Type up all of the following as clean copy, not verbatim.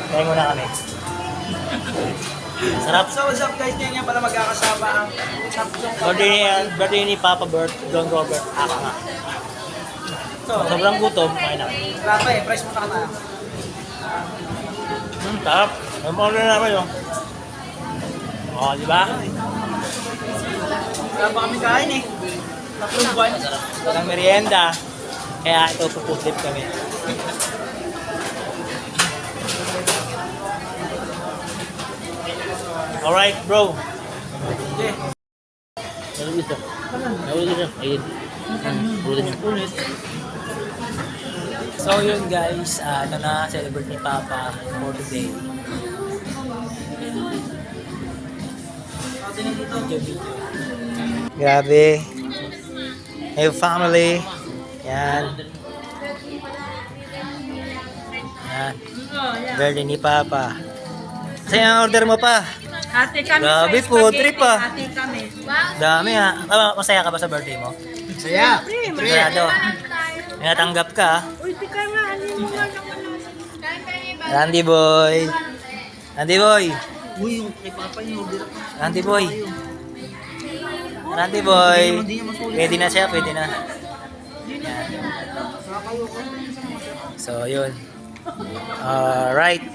Kaya muna kami. Sarap. So what's up guys, ngayon nga pala magkakasama ang Birthday ni Papa Bert, John Robert. Ako nga. Sobrang gutom. Kaya na. Wala pa eh, price mo na ka na. Sarap. Ang order namin yun. O, di ba? Wala pa kami kain eh. Tatlong buwan. Walang merienda. Kaya ito, pupudlip kami. Alright, bro. Okay. Nalulog isa. Ayun. Ulit. So yun guys, ito na, celebrate ni Papa for today. Video. Grabe. Hey family. Yan. Yan. Birthday ni Papa. Kasi ang order mo pa. Ate kami Grabe sa po, spaghetti. trip ah. Ate kami. Dami ha. Masaya ka ba sa birthday mo? Saya. Sigurado. May natanggap ka ha? Uy, di ka nga. Ano mo nga naman? Randy boy. Randy boy. Uy, yung kay Papa yung order ako. Randy boy. Randy boy. Pwede na siya, pwede na. Yan. So, yun. Alright.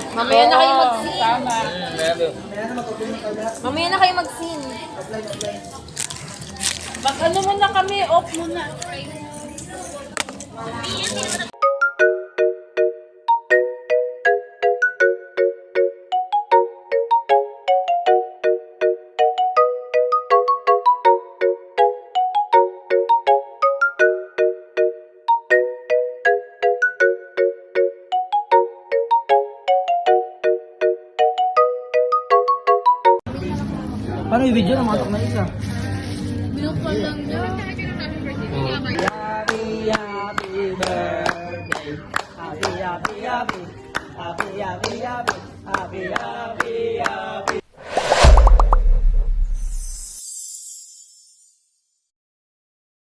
Mamaya na kayo mag-scene. Tama. Mamaya na kayo mag-scene. Bak ano muna kami, off muna. Paano yung video na mga na isa? Binukol lang niya. Happy birthday. Happy birthday. Happy